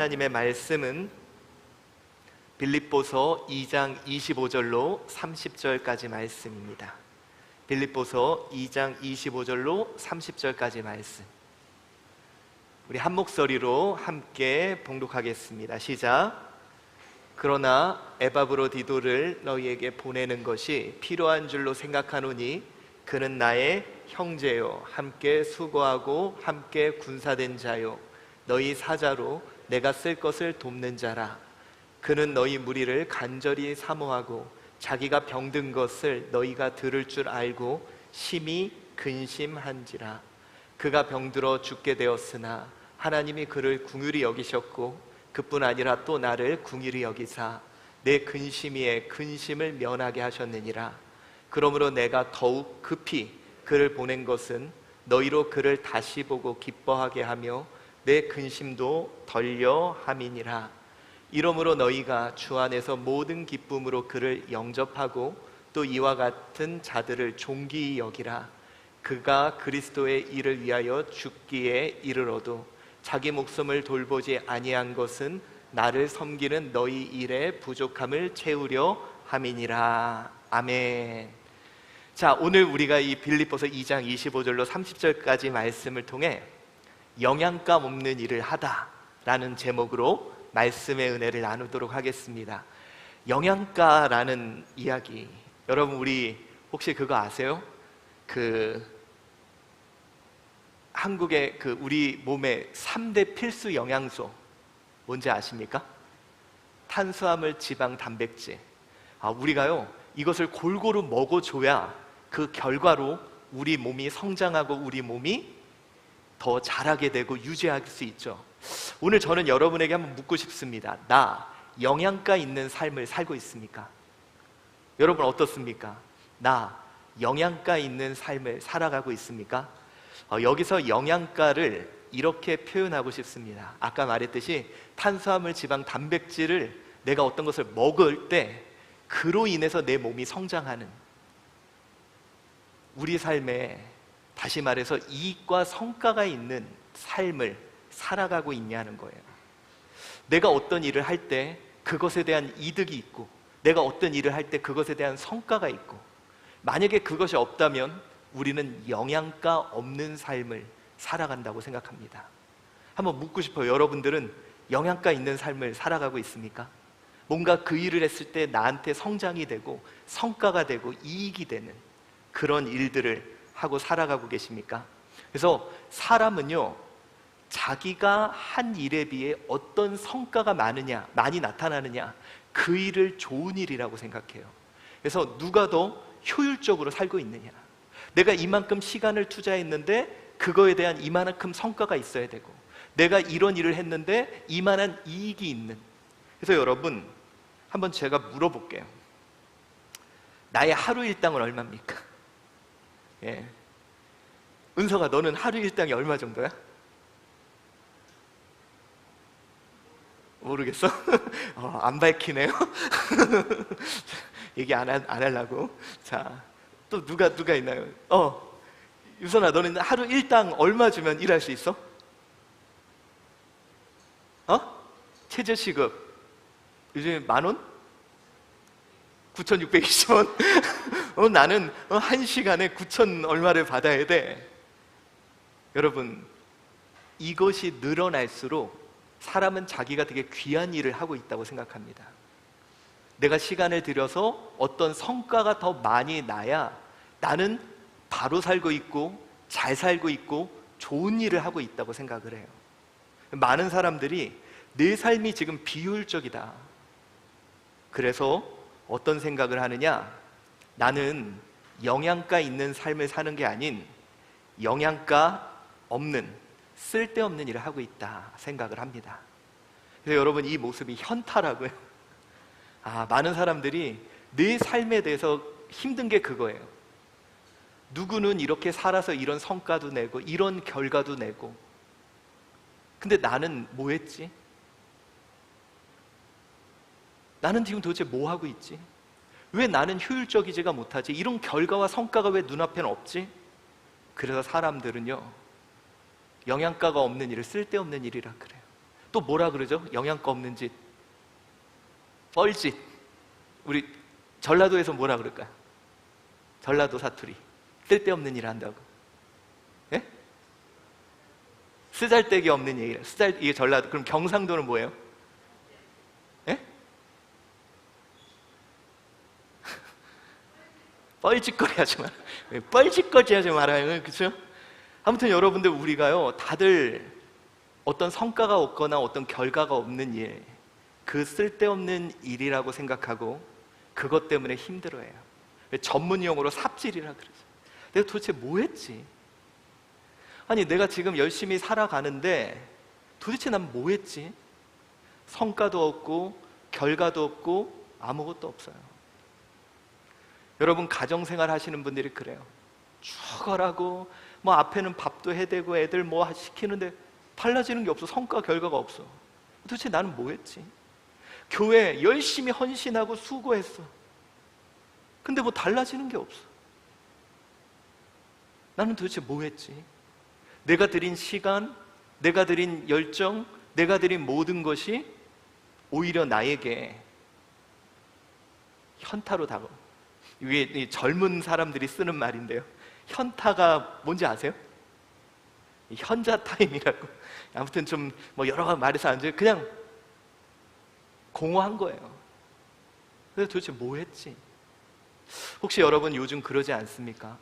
하나님의 말씀은 빌립보서 2장 25절로 30절까지 말씀입니다. 빌립보서 2장 25절로 30절까지 말씀, 우리 한 목소리로 함께 봉독하겠습니다. 시작. 그러나 에바브로디도를 너희에게 보내는 것이 필요한 줄로 생각하노니 그는 나의 형제요 함께 수고하고 함께 군사된 자요 너희 사자로 내가 쓸 것을 돕는 자라. 그는 너희 무리를 간절히 사모하고 자기가 병든 것을 너희가 들을 줄 알고 심히 근심한지라. 그가 병들어 죽게 되었으나 하나님이 그를 긍휼히 여기셨고 그뿐 아니라 또 나를 긍휼히 여기사 내 근심위에 근심을 면하게 하셨느니라. 그러므로 내가 더욱 급히 그를 보낸 것은 너희로 그를 다시 보고 기뻐하게 하며 내 근심도 덜려 함이니라. 이러므로 너희가 주 안에서 모든 기쁨으로 그를 영접하고 또 이와 같은 자들을 존귀히 여기라. 그가 그리스도의 일을 위하여 죽기에 이르러도 자기 목숨을 돌보지 아니한 것은 나를 섬기는 너희 일의 부족함을 채우려 함이니라. 아멘. 자, 오늘 우리가 이 빌립보서 2장 25절로 30절까지 말씀을 통해 영양감 없는 일을 하다 라는 제목으로 말씀의 은혜를 나누도록 하겠습니다. 영양가라는 이야기, 여러분 우리 혹시 그거 아세요? 한국의 우리 몸의 3대 필수 영양소 뭔지 아십니까? 탄수화물, 지방, 단백질. 우리가요 이것을 골고루 먹어줘야 그 결과로 우리 몸이 성장하고 우리 몸이 더 잘하게 되고 유지할 수 있죠. 오늘 저는 여러분에게 한번 묻고 싶습니다. 나 영양가 있는 삶을 살고 있습니까? 여러분 어떻습니까? 나 영양가 있는 삶을 살아가고 있습니까? 여기서 영양가를 이렇게 표현하고 싶습니다. 아까 말했듯이 탄수화물, 지방, 단백질을 내가 어떤 것을 먹을 때 그로 인해서 내 몸이 성장하는, 우리 삶에 다시 말해서 이익과 성과가 있는 삶을 살아가고 있냐는 거예요. 내가 어떤 일을 할 때 그것에 대한 이득이 있고 내가 어떤 일을 할 때 그것에 대한 성과가 있고, 만약에 그것이 없다면 우리는 영양가 없는 삶을 살아간다고 생각합니다. 한번 묻고 싶어요. 여러분들은 영양가 있는 삶을 살아가고 있습니까? 뭔가 그 일을 했을 때 나한테 성장이 되고 성과가 되고 이익이 되는 그런 일들을 하고 살아가고 계십니까? 그래서 사람은요 자기가 한 일에 비해 어떤 성과가 많이 나타나느냐, 그 일을 좋은 일이라고 생각해요. 그래서 누가 더 효율적으로 살고 있느냐, 내가 이만큼 시간을 투자했는데 그거에 대한 이만큼 성과가 있어야 되고, 내가 이런 일을 했는데 이만한 이익이 있는. 그래서 여러분 한번 제가 물어볼게요. 나의 하루 일당은 얼마입니까? 예. 은서가 너는 하루 일당이 얼마 정도야? 모르겠어? 안 밝히네요. 얘기 안 하려고. 자, 또 누가 있나요? 유선아, 너는 하루 일당 얼마 주면 일할 수 있어? 최저시급 요즘에 10,000원? 9,620원? 나는 1시간에 9,000 얼마를 받아야 돼. 여러분, 이것이 늘어날수록 사람은 자기가 되게 귀한 일을 하고 있다고 생각합니다. 내가 시간을 들여서 어떤 성과가 더 많이 나야 나는 바로 살고 있고 잘 살고 있고 좋은 일을 하고 있다고 생각을 해요. 많은 사람들이 내 삶이 지금 비효율적이다, 그래서 어떤 생각을 하느냐, 나는 영양가 있는 삶을 사는 게 아닌 영양가 없는 쓸데없는 일을 하고 있다 생각을 합니다. 그래서 여러분 이 모습이 현타라고요. 많은 사람들이 내 삶에 대해서 힘든 게 그거예요. 누구는 이렇게 살아서 이런 성과도 내고 이런 결과도 내고, 근데 나는 뭐 했지? 나는 지금 도대체 뭐 하고 있지? 왜 나는 효율적이지가 못하지? 이런 결과와 성과가 왜 눈앞에는 없지? 그래서 사람들은요 영양가가 없는 일을 쓸데없는 일이라 그래요. 또 뭐라 그러죠? 영양가 없는 짓, 뻘짓. 우리 전라도에서 뭐라 그럴까요? 전라도 사투리, 쓸데없는 일 한다고. 예? 쓰잘데기 없는 얘기를. 이게 전라도. 그럼 경상도는 뭐예요? 예? 뻘짓거리 하지 마라. 뻘짓거리 하지 말아요. 그렇죠? 아무튼 여러분들, 우리가요, 다들 어떤 성과가 없거나 어떤 결과가 없는 일, 그 쓸데없는 일이라고 생각하고 그것 때문에 힘들어해요. 전문 용어로 삽질이라 그러죠. 내가 도대체 뭐 했지? 아니, 내가 지금 열심히 살아가는데 도대체 난 뭐 했지? 성과도 없고 결과도 없고 아무것도 없어요. 여러분, 가정생활 하시는 분들이 그래요. 죽어라고 뭐 앞에는 밥도 해대고 애들 뭐 시키는데 달라지는 게 없어. 성과 결과가 없어. 도대체 나는 뭐 했지? 교회 열심히 헌신하고 수고했어. 근데 뭐 달라지는 게 없어. 나는 도대체 뭐 했지? 내가 드린 시간, 내가 드린 열정, 내가 드린 모든 것이 오히려 나에게 현타로 다가오. 이게 젊은 사람들이 쓰는 말인데요, 현타가 뭔지 아세요? 현자 타임이라고. 아무튼 좀 뭐 여러 가지 말해서 안 돼요. 그냥 공허한 거예요. 그래서 도대체 뭐 했지? 혹시 여러분 요즘 그러지 않습니까?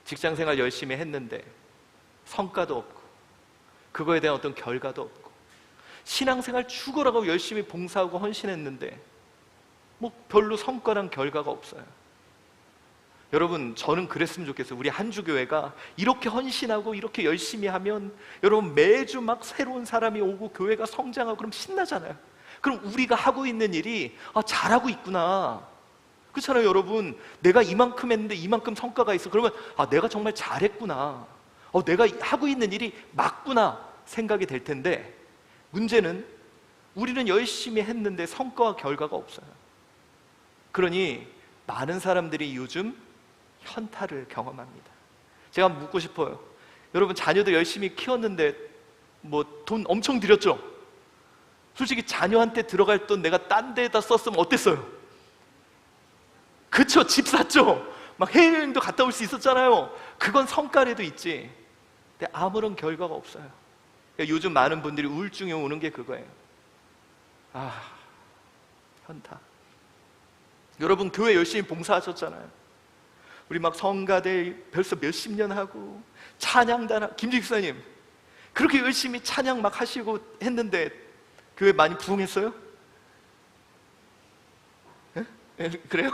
직장생활 열심히 했는데 성과도 없고 그거에 대한 어떤 결과도 없고, 신앙생활 죽어라고 열심히 봉사하고 헌신했는데 뭐 별로 성과랑 결과가 없어요. 여러분, 저는 그랬으면 좋겠어요. 우리 한주교회가 이렇게 헌신하고 이렇게 열심히 하면 여러분 매주 막 새로운 사람이 오고 교회가 성장하고 그럼 신나잖아요. 그럼 우리가 하고 있는 일이 잘하고 있구나. 그렇잖아요. 여러분, 내가 이만큼 했는데 이만큼 성과가 있어. 그러면 내가 정말 잘했구나. 내가 하고 있는 일이 맞구나 생각이 될 텐데, 문제는 우리는 열심히 했는데 성과와 결과가 없어요. 그러니 많은 사람들이 요즘 현타를 경험합니다. 제가 묻고 싶어요. 여러분, 자녀들 열심히 키웠는데 뭐 돈 엄청 들였죠? 솔직히 자녀한테 들어갈 돈 내가 딴 데에다 썼으면 어땠어요? 그쵸? 집 샀죠? 막 해외여행도 갔다 올 수 있었잖아요. 그건 성과라도 있지. 근데 아무런 결과가 없어요. 요즘 많은 분들이 우울증에 오는 게 그거예요. 현타. 여러분, 교회 열심히 봉사하셨잖아요. 우리 막 성가대 벌써 몇십 년 하고 찬양단, 김지 기사님 그렇게 열심히 찬양 막 하시고 했는데 교회 많이 부흥했어요? 예? 그래요?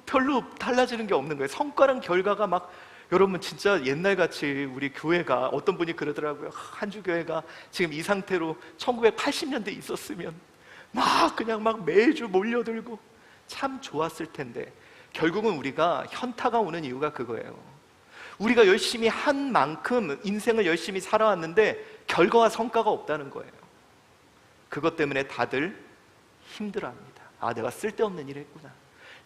별로 달라지는 게 없는 거예요. 성과랑 결과가 막, 여러분 진짜 옛날같이 우리 교회가, 어떤 분이 그러더라고요. 한주교회가 지금 이 상태로 1980년대에 있었으면 막 그냥 막 매주 몰려들고 참 좋았을 텐데, 결국은 우리가 현타가 오는 이유가 그거예요. 우리가 열심히 한 만큼 인생을 열심히 살아왔는데 결과와 성과가 없다는 거예요. 그것 때문에 다들 힘들어합니다. 내가 쓸데없는 일을 했구나.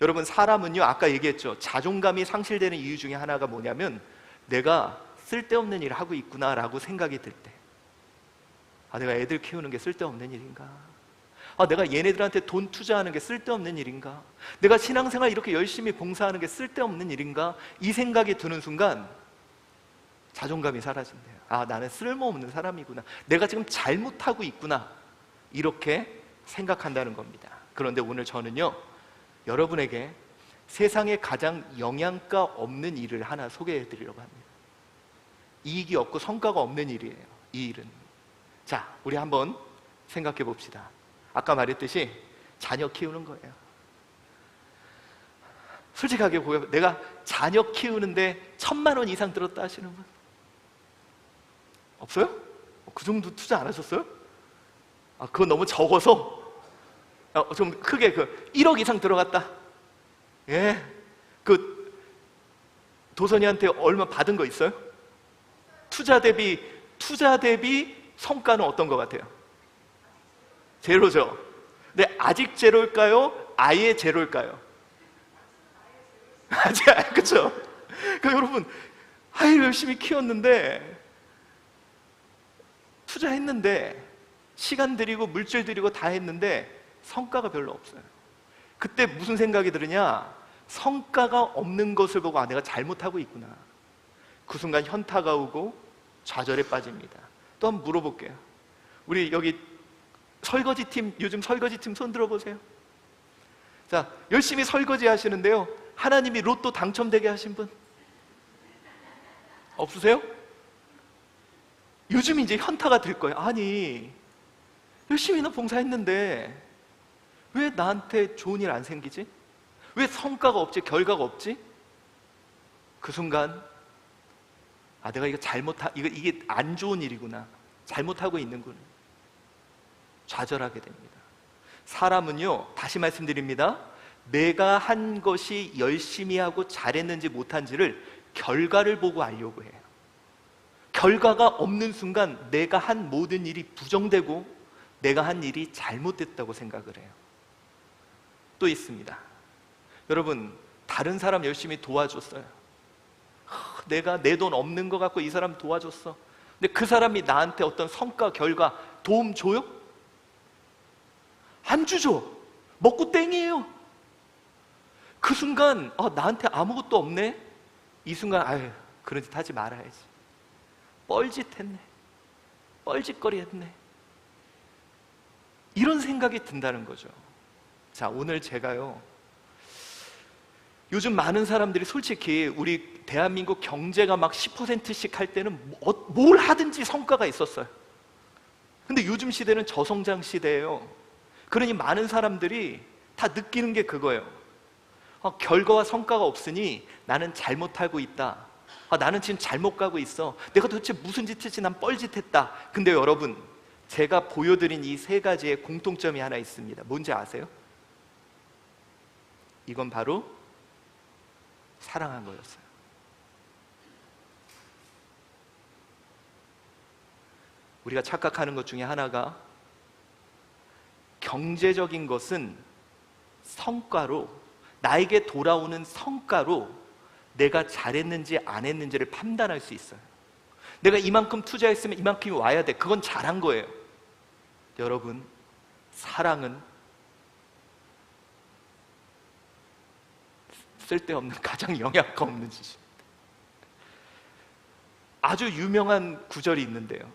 여러분, 사람은요, 아까 얘기했죠, 자존감이 상실되는 이유 중에 하나가 뭐냐면 내가 쓸데없는 일을 하고 있구나 라고 생각이 들 때, 내가 애들 키우는 게 쓸데없는 일인가? 내가 얘네들한테 돈 투자하는 게 쓸데없는 일인가? 내가 신앙생활 이렇게 열심히 봉사하는 게 쓸데없는 일인가? 이 생각이 드는 순간 자존감이 사라진대요. 나는 쓸모없는 사람이구나. 내가 지금 잘못하고 있구나. 이렇게 생각한다는 겁니다. 그런데 오늘 저는요, 여러분에게 세상에 가장 영양가 없는 일을 하나 소개해 드리려고 합니다. 이익이 없고 성과가 없는 일이에요. 이 일은. 자, 우리 한번 생각해 봅시다. 아까 말했듯이 자녀 키우는 거예요. 솔직하게 보여, 내가 자녀 키우는데 1,000만 원 이상 들었다 하시는 분 없어요? 그 정도 투자 안 하셨어요? 그거 너무 적어서 좀 크게 1억 이상 들어갔다. 예, 그 도선이한테 얼마 받은 거 있어요? 투자 대비 성과는 어떤 것 같아요? 제로죠. 근데 아직 제로일까요? 아예 제로일까요? 그렇죠? 그러니까 여러분, 아이 열심히 키웠는데 투자했는데, 시간 들이고 물질 들이고 다 했는데 성과가 별로 없어요. 그때 무슨 생각이 들으냐? 성과가 없는 것을 보고 내가 잘못하고 있구나. 그 순간 현타가 오고 좌절에 빠집니다. 또 한번 물어볼게요. 우리 여기 설거지팀, 요즘 설거지팀 손 들어보세요. 자, 열심히 설거지 하시는데요, 하나님이 로또 당첨되게 하신 분 없으세요? 요즘 이제 현타가 들 거예요. 아니, 열심히나 봉사했는데 왜 나한테 좋은 일 안 생기지? 왜 성과가 없지? 결과가 없지? 그 순간 내가 이거 이게 안 좋은 일이구나, 잘못하고 있는구나, 좌절하게 됩니다. 사람은요, 다시 말씀드립니다, 내가 한 것이 열심히 하고 잘했는지 못한지를 결과를 보고 알려고 해요. 결과가 없는 순간 내가 한 모든 일이 부정되고 내가 한 일이 잘못됐다고 생각을 해요. 또 있습니다. 여러분, 다른 사람 열심히 도와줬어요. 내가 내 돈 없는 것 같고 이 사람 도와줬어. 근데 그 사람이 나한테 어떤 성과, 결과, 도움 줘요? 안 주죠. 먹고 땡이에요. 그 순간 나한테 아무것도 없네? 이 순간 그런 짓 하지 말아야지, 뻘짓했네, 뻘짓거리 했네, 이런 생각이 든다는 거죠. 자, 오늘 제가요, 요즘 많은 사람들이 솔직히 우리 대한민국 경제가 막 10%씩 할 때는 뭘 하든지 성과가 있었어요. 근데 요즘 시대는 저성장 시대예요. 그러니 많은 사람들이 다 느끼는 게 그거예요. 결과와 성과가 없으니 나는 잘못하고 있다. 나는 지금 잘못 가고 있어. 내가 도대체 무슨 짓 했지? 난 뻘짓했다. 근데 여러분, 제가 보여드린 이 세 가지의 공통점이 하나 있습니다. 뭔지 아세요? 이건 바로 사랑한 거였어요. 우리가 착각하는 것 중에 하나가, 경제적인 것은 성과로, 나에게 돌아오는 성과로 내가 잘했는지 안 했는지를 판단할 수 있어요. 내가 이만큼 투자했으면 이만큼이 와야 돼. 그건 잘한 거예요. 여러분, 사랑은 쓸데없는, 가장 영양가 없는 짓입니다. 아주 유명한 구절이 있는데요,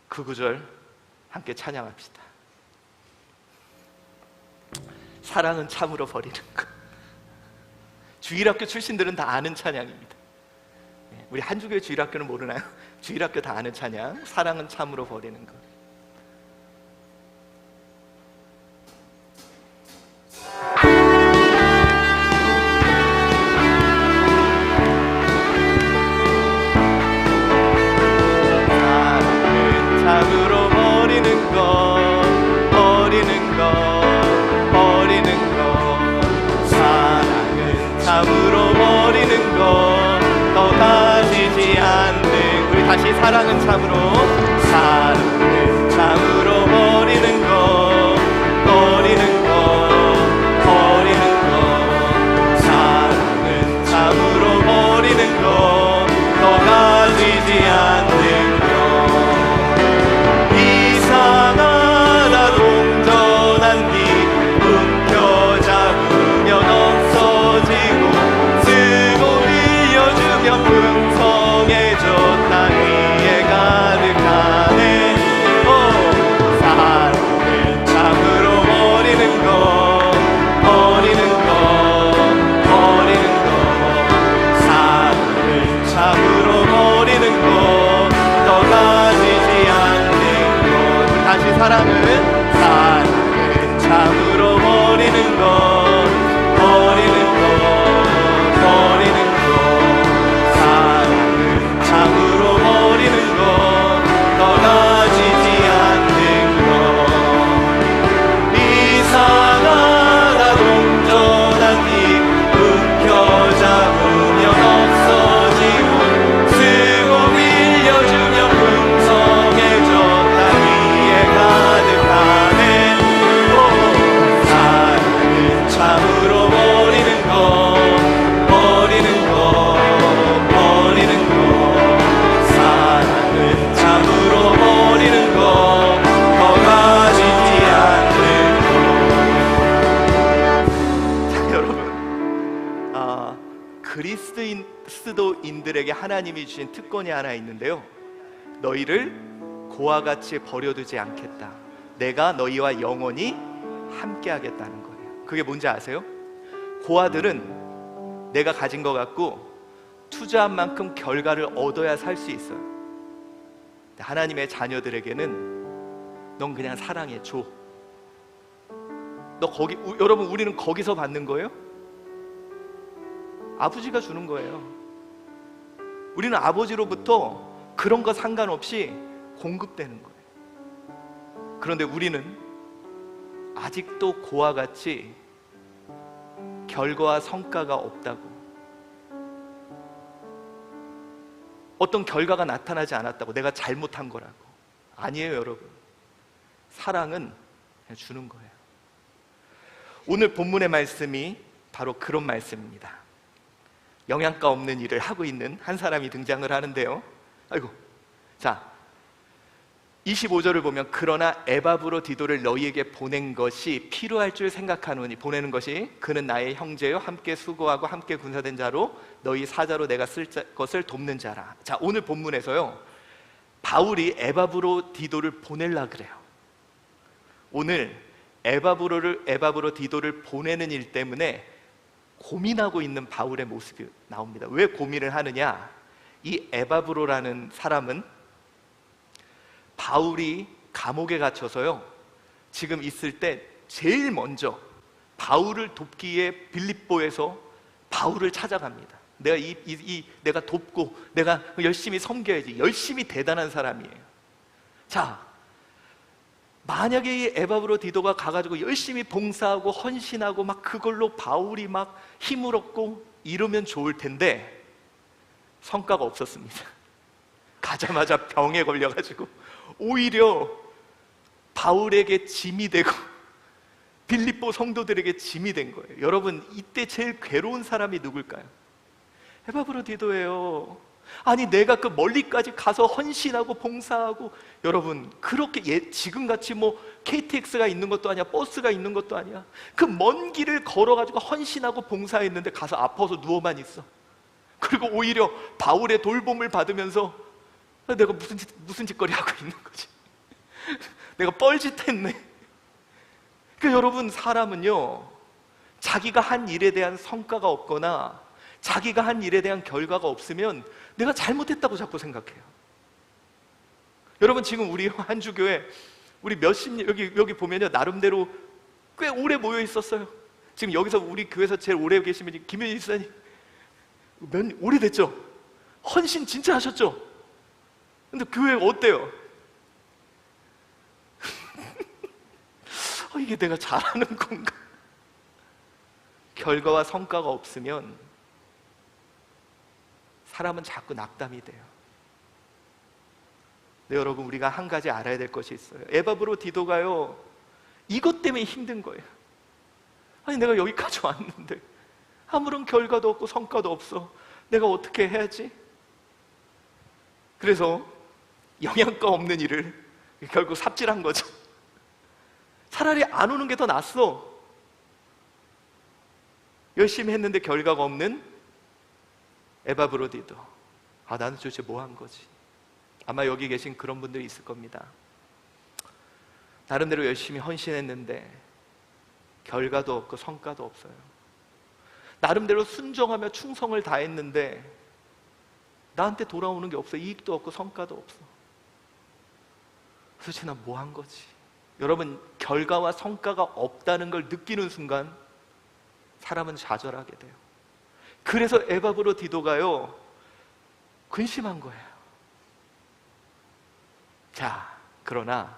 그 구절 함께 찬양합시다. 사랑은 참으로 버리는 것. 주일학교 출신들은 다 아는 찬양입니다. 우리 한주교회 주일학교는 모르나요? 주일학교 다 아는 찬양, 사랑은 참으로 버리는 것. 참으로 버리는 것, 버리는 것, 버리는 것. 사랑은 참으로 버리는 것, 더 가지지 않는. 우리 다시 사랑은 참으로, 사랑은 참으로 버리는 것, 버리는 것, 버리는 것. 사랑은 참으로 버리는 것, 더 가지지 않는 것. 이상하다 동전한 뒤 움켜잡으면 없어지고, 쓰고 빌려주면 풍성해져 땅 위에 가득하네. 사랑은 참으로 버리는 것, 버리는 것, 버리는 것. 사랑은 참으로 버리는 것, 더 가지지 않는 것. 다시 사랑은, 사랑은 참으로 버리는 것, 버리는 것, 버리는 것. 사랑은 참으로 버리는 것, 더 가지지 않는 것. 이상하다 동전한 뒤 움켜잡으면 없어지고, 쓰고 빌려주면 풍성해져 땅 위에 가득하네. 그리스도인들에게 하나님이 주신 특권이 하나 있는데요, 너희를 고와 같이 버려두지 않겠다. 내가 너희와 영원히 함께 하겠다는 거예요. 그게 뭔지 아세요? 고아들은 내가 가진 것 같고 투자한 만큼 결과를 얻어야 살 수 있어요. 하나님의 자녀들에게는 넌 그냥 사랑해 줘. 너 거기, 여러분, 우리는 거기서 받는 거예요? 아버지가 주는 거예요. 우리는 아버지로부터 그런 거 상관없이 공급되는 거예요. 그런데 우리는 아직도 고와 같이 결과와 성과가 없다고, 어떤 결과가 나타나지 않았다고, 내가 잘못한 거라고. 아니에요, 여러분. 사랑은 그냥 주는 거예요. 오늘 본문의 말씀이 바로 그런 말씀입니다. 영양가 없는 일을 하고 있는 한 사람이 등장을 하는데요. 아이고, 자, 25절을 보면 그러나 에바브로디도를 너희에게 보낸 것이 필요할 줄 생각하노니, 보내는 것이 그는 나의 형제요 함께 수고하고 함께 군사된 자로 너희 사자로 내가 쓸 것을 돕는 자라. 자, 오늘 본문에서요, 바울이 에바브로디도를 보내려 그래요. 오늘 에바브로디도를 보내는 일 때문에 고민하고 있는 바울의 모습이 나옵니다. 왜 고민을 하느냐? 이 에바브로라는 사람은 바울이 감옥에 갇혀서요, 지금 있을 때 제일 먼저 바울을 돕기에 빌립보에서 바울을 찾아갑니다. 내가 돕고 내가 열심히 섬겨야지. 열심히 대단한 사람이에요. 자, 만약에 이 에바브로디도가 가가지고 열심히 봉사하고 헌신하고 막 그걸로 바울이 막 힘을 얻고 이러면 좋을 텐데 성과가 없었습니다. 가자마자 병에 걸려가지고 오히려 바울에게 짐이 되고 빌립보 성도들에게 짐이 된 거예요. 여러분, 이때 제일 괴로운 사람이 누굴까요? 에바브로디도예요. 아니, 내가 그 멀리까지 가서 헌신하고 봉사하고, 여러분, 그렇게 지금같이 뭐 KTX가 있는 것도 아니야, 버스가 있는 것도 아니야. 그 먼 길을 걸어가지고 헌신하고 봉사했는데 가서 아파서 누워만 있어. 그리고 오히려 바울의 돌봄을 받으면서 내가 무슨 짓거리 하고 있는 거지. 내가 뻘짓했네. 그러니까 여러분, 사람은요, 자기가 한 일에 대한 성과가 없거나 자기가 한 일에 대한 결과가 없으면 내가 잘못했다고 자꾸 생각해요. 여러분, 지금 우리 한주교회 우리 여기 보면요, 나름대로 꽤 오래 모여 있었어요. 지금 여기서 우리 교회에서 제일 오래 계시면 김현희 집사님 오래됐죠? 헌신 진짜 하셨죠? 근데 교회 어때요? 이게 내가 잘하는 건가? 결과와 성과가 없으면 사람은 자꾸 낙담이 돼요. 네, 여러분, 우리가 한 가지 알아야 될 것이 있어요. 에바브로디도가요, 이것 때문에 힘든 거예요. 아니, 내가 여기까지 왔는데 아무런 결과도 없고 성과도 없어. 내가 어떻게 해야지? 그래서 영양가 없는 일을 결국 삽질한 거죠. 차라리 안 오는 게 더 낫어. 열심히 했는데 결과가 없는 에바브로디도. 나는 도대체 뭐 한 거지? 아마 여기 계신 그런 분들이 있을 겁니다. 나름대로 열심히 헌신했는데 결과도 없고 성과도 없어요. 나름대로 순종하며 충성을 다했는데 나한테 돌아오는 게 없어. 이익도 없고 성과도 없어. 도대체 난 뭐 한 거지? 여러분, 결과와 성과가 없다는 걸 느끼는 순간 사람은 좌절하게 돼요. 그래서 에바브로디도가요, 근심한 거예요. 자, 그러나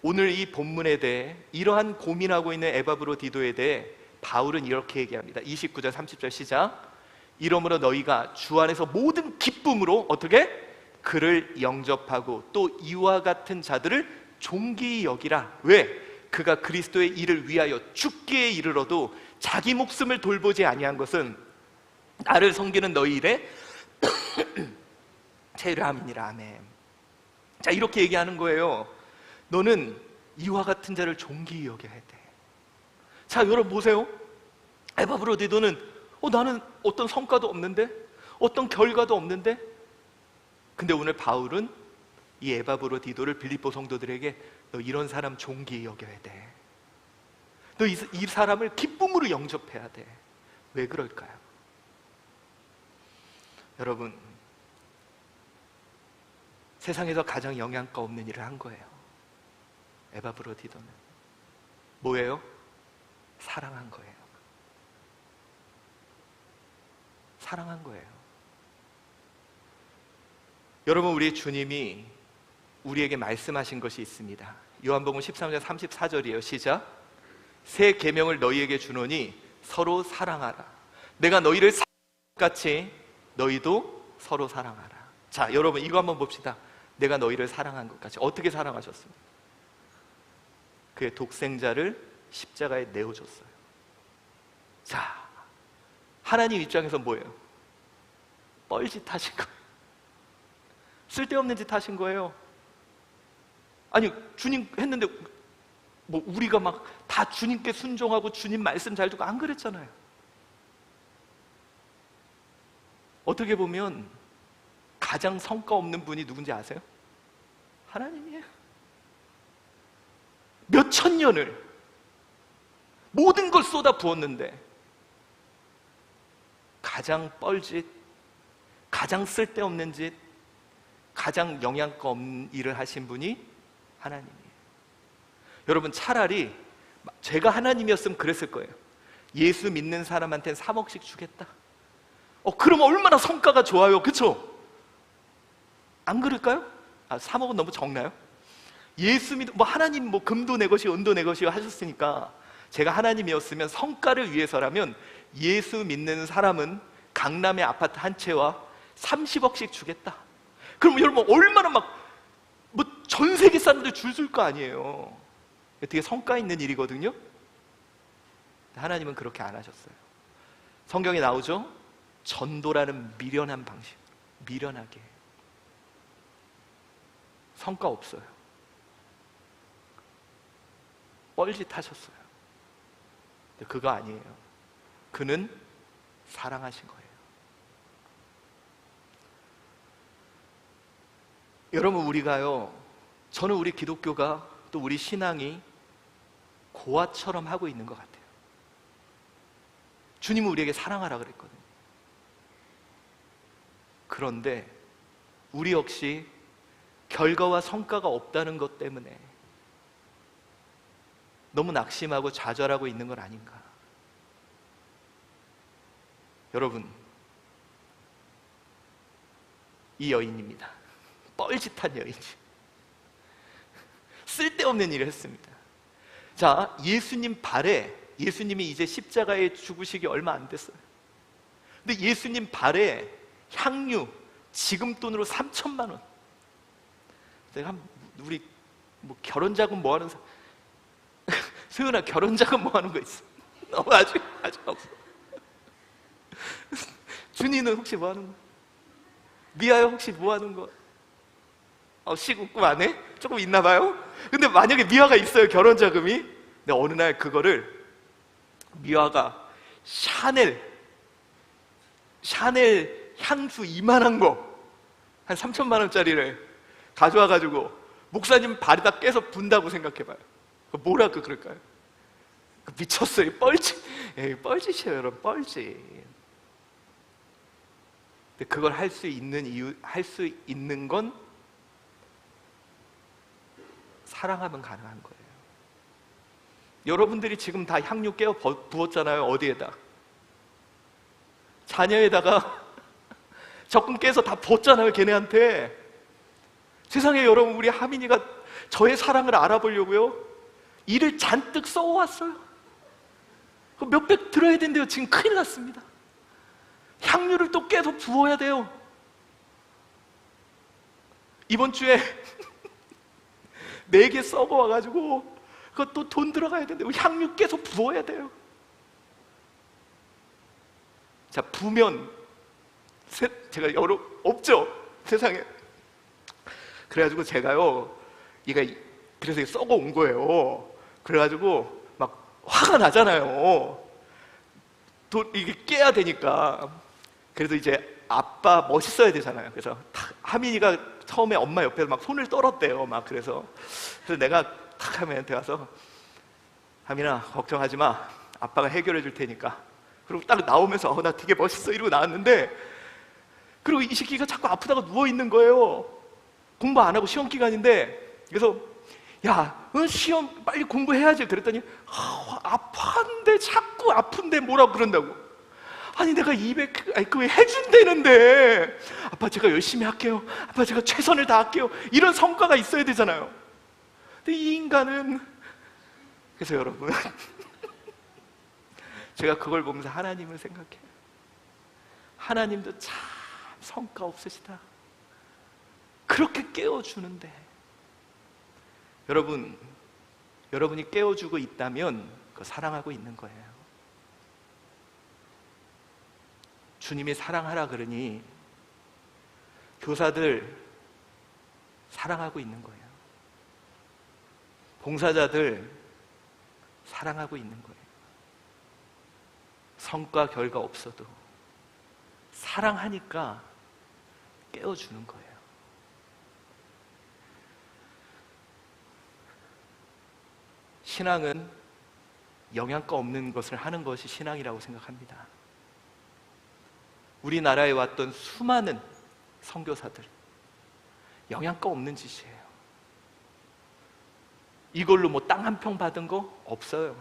오늘 이 본문에 대해 이러한 고민하고 있는 에바브로디도에 대해 바울은 이렇게 얘기합니다. 29절 30절 시작. 이러므로 너희가 주 안에서 모든 기쁨으로 어떻게? 그를 영접하고 또 이와 같은 자들을 존귀히 여기라. 왜? 그가 그리스도의 일을 위하여 죽기에 이르러도 자기 목숨을 돌보지 아니한 것은 나를 섬기는 너희 일에 죄를 함이니라. 아멘. 자, 이렇게 얘기하는 거예요. 너는 이와 같은 자를 존귀히 여겨야 돼. 자, 여러분 보세요. 에바브로디도는 나는 어떤 성과도 없는데, 어떤 결과도 없는데, 근데 오늘 바울은 이 에바브로디도를 빌립보 성도들에게 너 이런 사람 존귀히 여겨야 돼. 너 이 사람을 기쁨으로 영접해야 돼. 왜 그럴까요? 여러분, 세상에서 가장 영양가 없는 일을 한 거예요. 에바브로디도는 뭐예요? 사랑한 거예요. 사랑한 거예요. 여러분, 우리 주님이 우리에게 말씀하신 것이 있습니다. 요한복음 13장 34절이에요. 시작. 새 계명을 너희에게 주노니 서로 사랑하라. 내가 너희를 사랑한 것 같이 너희도 서로 사랑하라. 자, 여러분 이거 한번 봅시다. 내가 너희를 사랑한 것 같이. 어떻게 사랑하셨습니까? 그의 독생자를 십자가에 내어줬어요. 자, 하나님 입장에서 뭐예요? 뻘짓 하신 거예요. 쓸데없는 짓 하신 거예요. 아니, 주님 했는데 뭐 우리가 막 다 주님께 순종하고 주님 말씀 잘 듣고 안 그랬잖아요. 어떻게 보면 가장 성과 없는 분이 누군지 아세요? 하나님이에요. 몇천 년을 모든 걸 쏟아 부었는데 가장 뻘짓, 가장 쓸데없는 짓, 가장 영양가 없는 일을 하신 분이 하나님이에요. 여러분, 차라리 제가 하나님이었으면 그랬을 거예요. 예수 믿는 사람한테는 3억씩 주겠다. 그럼 얼마나 성과가 좋아요. 그쵸? 안 그럴까요? 3억은 너무 적나요? 예수 믿, 하나님 금도 내 것이요 은도 내 것이요 하셨으니까 제가 하나님이었으면 성과를 위해서라면 예수 믿는 사람은 강남의 아파트 한 채와 30억씩 주겠다. 그럼 여러분 얼마나 전 세계 사람들 줄 줄 거 아니에요. 되게 성과 있는 일이거든요. 하나님은 그렇게 안 하셨어요. 성경에 나오죠? 전도라는 미련한 방식, 미련하게. 성과 없어요. 뻘짓 하셨어요. 근데 그거 아니에요. 그는 사랑하신 거예요. 여러분, 저는 우리 기독교가 또 우리 신앙이 고아처럼 하고 있는 것 같아요. 주님은 우리에게 사랑하라 그랬거든요. 그런데 우리 역시 결과와 성과가 없다는 것 때문에 너무 낙심하고 좌절하고 있는 건 아닌가. 여러분, 이 여인입니다. 뻘짓한 여인이 쓸데없는 일을 했습니다. 자, 예수님 발에, 예수님이 이제 십자가에 죽으시기 얼마 안 됐어요. 근데 예수님 발에 향유, 지금 돈으로 3천만 원. 내가 우리 결혼 자금 뭐 하는 사람, 소연아, 결혼 자금 뭐 하는 거 있어? 아직 없어. 준이는 혹시 뭐 하는 거? 미아야 혹시 뭐 하는 거? 시국금 안 해? 조금 있나 봐요? 근데 만약에 미아가 있어요, 결혼 자금이. 근데 어느 날 그거를 미아가 샤넬 향수 이만한 거 한 3천만 원짜리를 가져와가지고 목사님 발에다 깨서 분다고 생각해봐요. 뭐라고 그럴까요? 미쳤어요. 뻘짓. 뻘짓이에요, 여러분. 뻘짓. 근데 그걸 할 수 있는 건 사랑하면 가능한 거예요. 여러분들이 지금 다 향유 깨어 부었잖아요. 어디에다? 자녀에다가 적금 깨서 다 부었잖아요. 걔네한테. 세상에, 여러분, 우리 하민이가 저의 사랑을 알아보려고요, 일을 잔뜩 써왔어요. 몇백 들어야 된대요. 지금 큰일 났습니다. 향유를 또 깨서 부어야 돼요. 이번 주에 4개 썩어와가지고 그것도 돈 들어가야 되는데 향유 깨서 부어야 돼요. 자, 부면 제가 없죠, 세상에. 그래가지고 제가요, 그래서 썩어 온 거예요. 그래가지고 막 화가 나잖아요. 이게 깨야 되니까. 그래서 이제 아빠 멋있어야 되잖아요. 그래서 탁 하민이가 처음에 엄마 옆에서 막 손을 떨었대요. 막 그래서 내가 탁 하민한테 와서 하민아 걱정하지 마, 아빠가 해결해 줄 테니까. 그리고 딱 나오면서 나 되게 멋있어 이러고 나왔는데, 그리고 이 새끼가 자꾸 아프다가 누워 있는 거예요. 공부 안 하고 시험 기간인데. 그래서 야, 시험 빨리 공부해야지 그랬더니 아파한데 자꾸 아픈데 뭐라고 그런다고. 아니 내가 200, 그거 해준다는데 아빠 제가 열심히 할게요, 아빠 제가 최선을 다할게요, 이런 성과가 있어야 되잖아요. 근데 이 인간은, 그래서 여러분 제가 그걸 보면서 하나님을 생각해요. 하나님도 참 성과 없으시다. 그렇게 깨워주는데, 여러분이 깨워주고 있다면 그거 사랑하고 있는 거예요. 주님이 사랑하라 그러니 교사들 사랑하고 있는 거예요. 봉사자들 사랑하고 있는 거예요. 성과 결과 없어도 사랑하니까 깨워주는 거예요. 신앙은 영양가 없는 것을 하는 것이 신앙이라고 생각합니다. 우리나라에 왔던 수많은 선교사들, 영양가 없는 짓이에요. 이걸로 뭐 땅 한 평 받은 거 없어요.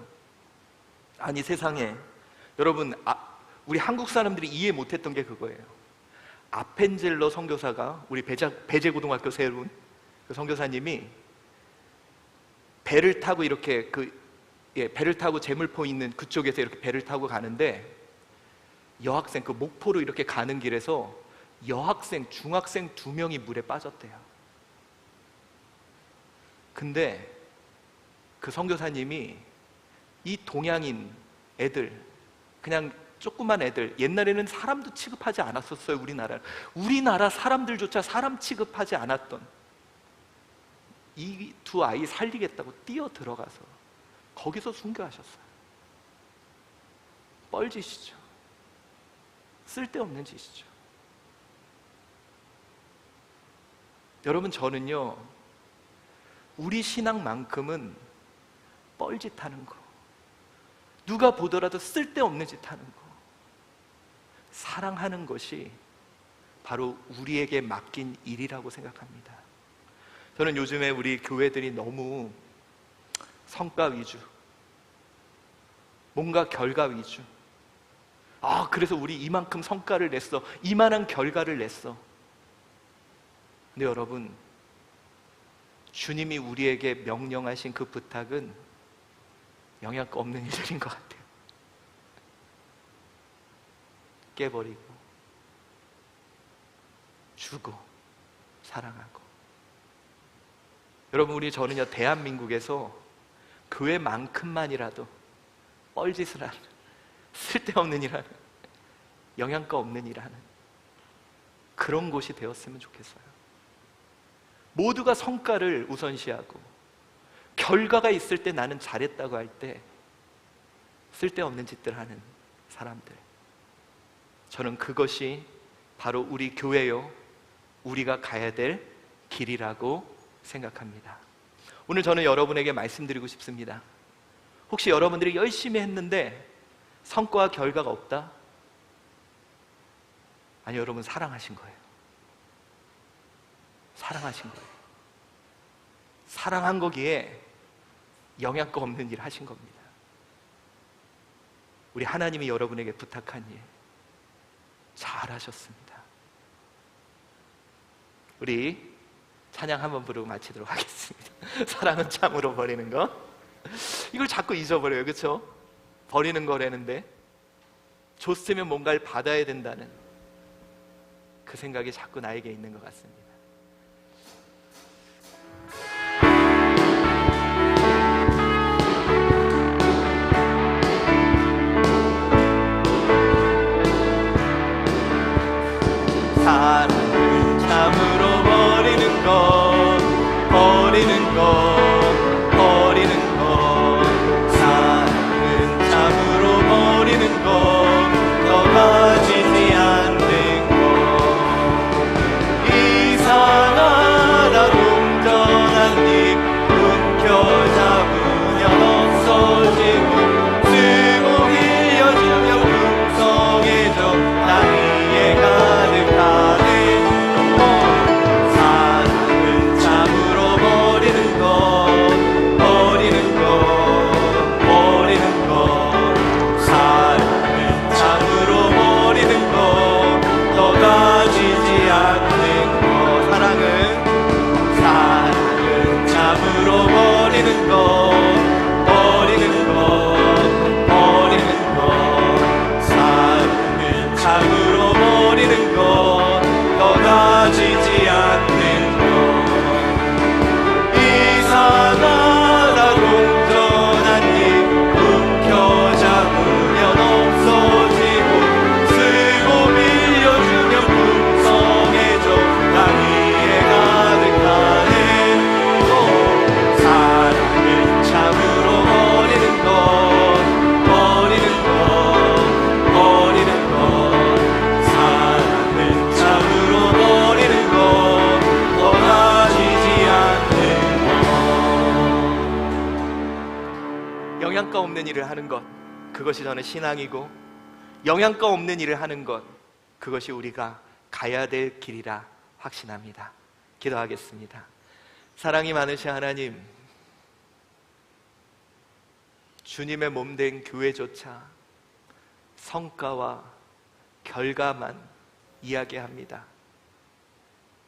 아니 세상에, 여러분, 우리 한국 사람들이 이해 못했던 게 그거예요. 아펜젤러 선교사가, 우리 배제고등학교 세운 그 선교사님이 배를 타고 이렇게 배를 타고 제물포 있는 그쪽에서 이렇게 배를 타고 가는데, 여학생, 그 목포로 이렇게 가는 길에서 여학생, 중학생 2명이 물에 빠졌대요. 근데 그 선교사님이 이 동양인 애들, 그냥 조그만 애들, 옛날에는 사람도 취급하지 않았었어요. 우리나라 사람들조차 사람 취급하지 않았던 이 두 아이 살리겠다고 뛰어 들어가서 거기서 순교하셨어요. 뻘짓이죠. 쓸데없는 짓이죠. 여러분, 저는요, 우리 신앙만큼은 뻘짓하는 거, 누가 보더라도 쓸데없는 짓 하는 거, 사랑하는 것이 바로 우리에게 맡긴 일이라고 생각합니다. 저는 요즘에 우리 교회들이 너무 성과 위주, 뭔가 결과 위주, 그래서 우리 이만큼 성과를 냈어, 이만한 결과를 냈어. 근데 여러분, 주님이 우리에게 명령하신 그 부탁은 영양가 없는 일들인 것 같아요. 깨버리고, 주고, 사랑하고. 여러분, 저는요, 대한민국에서 교회만큼만이라도 뻘짓을 하는, 쓸데없는 일 하는, 영양가 없는 일 하는 그런 곳이 되었으면 좋겠어요. 모두가 성과를 우선시하고 결과가 있을 때 나는 잘했다고 할 때 쓸데없는 짓들 하는 사람들, 저는 그것이 바로 우리 교회요, 우리가 가야 될 길이라고 생각합니다. 오늘 저는 여러분에게 말씀드리고 싶습니다. 혹시 여러분들이 열심히 했는데 성과와 결과가 없다? 아니, 여러분, 사랑하신 거예요. 사랑하신 거예요. 사랑한 거기에 영양가 없는 일 하신 겁니다. 우리 하나님이 여러분에게 부탁한 일 잘하셨습니다. 우리 찬양 한번 부르고 마치도록 하겠습니다. 사랑은 참으로 버리는 거, 이걸 자꾸 잊어버려요. 그렇죠? 버리는 거라는데 줬으면 뭔가를 받아야 된다는 그 생각이 자꾸 나에게 있는 것 같습니다. 사랑은 참으로 버리는 것, 버리는 것, 버리는 것. 사랑은 참으로 버리는 것, 더 가지지 않는 것. 버리는 것 버리는 것 버리는 것 사랑은 참으로 버리는 것 더 가지지 않는 것 이상하다 공전한 일 움켜 잡으면 없어지고 쓰고 빌려주면 풍성해져 땅 위에 가득하는 것 사랑은 참으로 버리는 것 버리는 것 버리는 것 사랑은 참으로 버리는 것 더 가지지 않는 것 영양가 없는 일을 하는 것, 그것이 저는 신앙이고, 영양가 없는 일을 하는 것, 그것이 우리가 가야 될 길이라 확신합니다. 기도하겠습니다. 사랑이 많으신 하나님, 주님의 몸된 교회조차 성과와 결과만 이야기합니다.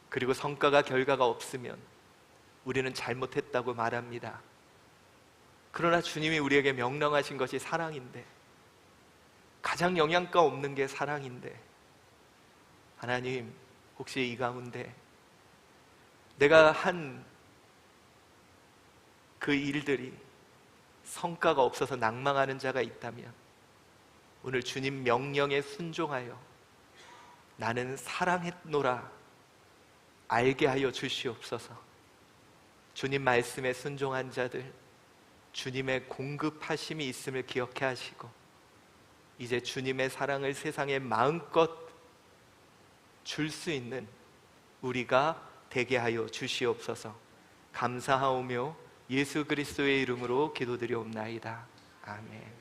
그리고 성과가 결과가 없으면 우리는 잘못했다고 말합니다. 그러나 주님이 우리에게 명령하신 것이 사랑인데, 가장 영양가 없는 게 사랑인데, 하나님, 혹시 이 가운데 내가 한 그 일들이 성과가 없어서 낭망하는 자가 있다면 오늘 주님 명령에 순종하여 나는 사랑했노라 알게 하여 주시옵소서. 주님 말씀에 순종한 자들, 주님의 공급하심이 있음을 기억해 하시고 이제 주님의 사랑을 세상에 마음껏 줄 수 있는 우리가 되게 하여 주시옵소서. 감사하오며 예수 그리스도의 이름으로 기도드리옵나이다. 아멘.